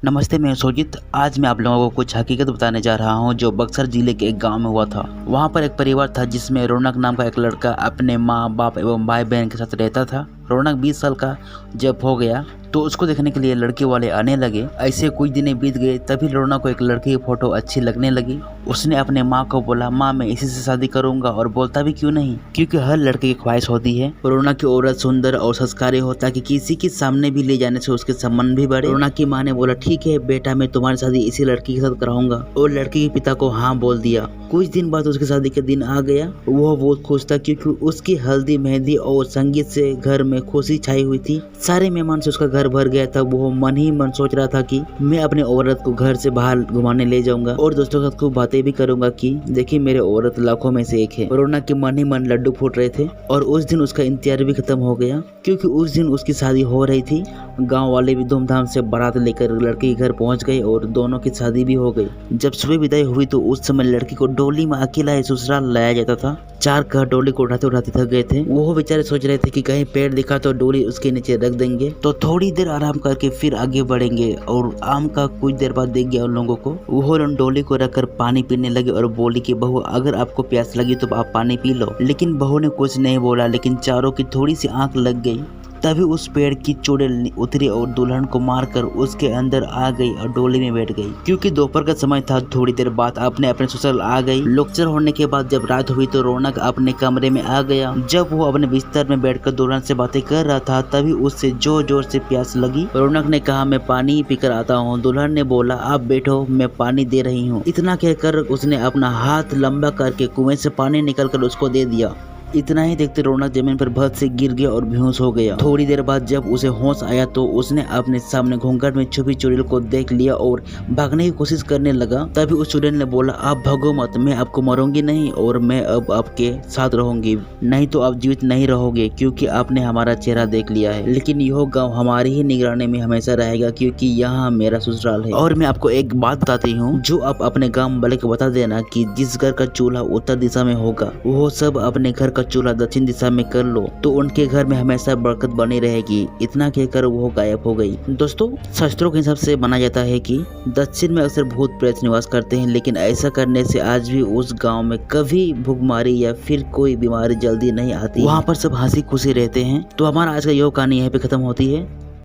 नमस्ते, मैं सुरजीत। आज मैं आप लोगों को कुछ हकीकत बताने जा रहा हूं जो बक्सर जिले के एक गांव में हुआ था। वहां पर एक परिवार था जिसमें रौनक नाम का एक लड़का अपने माँ बाप एवं भाई बहन के साथ रहता था। रौनक 20 साल का जब हो गया तो उसको देखने के लिए लड़के वाले आने लगे। ऐसे कुछ दिन बीत गए, तभी रौनक को एक लड़की की फोटो अच्छी लगने लगी। उसने अपने माँ को बोला, माँ मैं इसी से शादी करूंगा, और बोलता भी क्यों नहीं, क्योंकि हर लड़के की ख्वाहिश होती है रौनक की औरत सुंदर और संस्कारी हो, ताकि किसी के सामने भी ले जाने से उसके सम्मान भी बढ़े। रौनक की माँ ने बोला, ठीक है बेटा, मैं तुम्हारी शादी इसी लड़की के साथ कराऊंगा, और लड़की के पिता को हाँ बोल दिया। कुछ दिन बाद उसकी शादी का दिन आ गया। वह बहुत खुश था क्योंकि उसकी हल्दी मेहंदी और संगीत से घर में खुशी छाई हुई थी। सारे मेहमान से उसका घर भर गया था। वो मन ही मन सोच रहा था कि मैं अपने औरत को घर से बाहर घुमाने ले जाऊंगा और दोस्तों के साथ खूब बातें भी करूंगा कि देखिए मेरे औरत लाखों में से एक है। रौनक के मन ही मन लड्डू फूट रहे थे। और उस दिन उसका इंतजार भी खत्म हो गया क्योंकि उस दिन उसकी शादी हो रही थी। गांव वाले भी धूमधाम से बारात लेकर लड़के के घर पहुंच गए और दोनों की शादी भी हो गई। जब सुबह विदाई हुई तो उस समय लड़की को डोली में अकेला ही ससुराल लाया जाता था। 4 घर डोली को उठाते उठाते थक गए थे। वो बेचारे सोच रहे थे कि कहीं पेड़ दिखा तो डोली उसके नीचे रख देंगे, तो थोड़ी देर आराम करके फिर आगे बढ़ेंगे। और आम का कुछ देर बाद देख गया उन लोगों को। वो डोली को रखकर पानी पीने लगे और बोली कि बहू अगर आपको प्यास लगी तो आप पानी पी लो। लेकिन बहू ने कुछ नहीं बोला, लेकिन चारों की थोड़ी सी आंख लग गई। तभी उस पेड़ की चुड़ैल उतरी और दुल्हन को मारकर उसके अंदर आ गई और डोली में बैठ गई। क्योंकि दोपहर का समय था, थोड़ी देर बाद अपने ससुराल आ गई। लोकचर होने के बाद जब रात हुई तो रौनक अपने कमरे में आ गया। जब वो अपने बिस्तर में बैठकर दुल्हन से बातें कर रहा था, तभी उससे जोर जोर से प्यास लगी। रौनक ने कहा, मैं पानी ही पीकर आता हूँ। दुल्हन ने बोला, आप बैठो, मैं पानी दे रही हूँ। इतना कहकर उसने अपना हाथ लंबा करके कुएं से पानी निकालकर उसको दे दिया। इतना ही देखते रौनक जमीन पर भद से गिर गया और बेहोश हो गया। थोड़ी देर बाद जब उसे होश आया तो उसने अपने सामने घूंघट में छुपी चुड़ैल को देख लिया और भागने की कोशिश करने लगा। तभी उस चुड़ैल ने बोला, आप भागो मत, मैं आपको मारूंगी नहीं और मैं अब आपके साथ रहूंगी, नहीं तो आप जीवित नहीं रहोगे, क्योंकि आपने हमारा चेहरा देख लिया है। लेकिन यह गाँव हमारी ही निगरानी में हमेशा रहेगा, क्योंकि यहाँ मेरा ससुराल है। और मैं आपको एक बात बताती हूँ, जो आप अपने गाँव वाले को बता देना कि जिस घर का चूल्हा उत्तर दिशा में होगा, वो सब अपने घर चूल्हा दक्षिण दिशा में कर लो, तो उनके घर में हमेशा बरकत बनी रहेगी। इतना कहकर वो गायब हो गई। दोस्तों, शास्त्रों के हिसाब से माना जाता है कि दक्षिण में अक्सर भूत प्रेत निवास करते हैं, लेकिन ऐसा करने से आज भी उस गांव में कभी भूखमरी या फिर कोई बीमारी जल्दी नहीं आती। वहाँ पर सब हंसी खुशी रहते हैं। तो हमारा आज का योग कहानी यहीं पे खत्म होती है।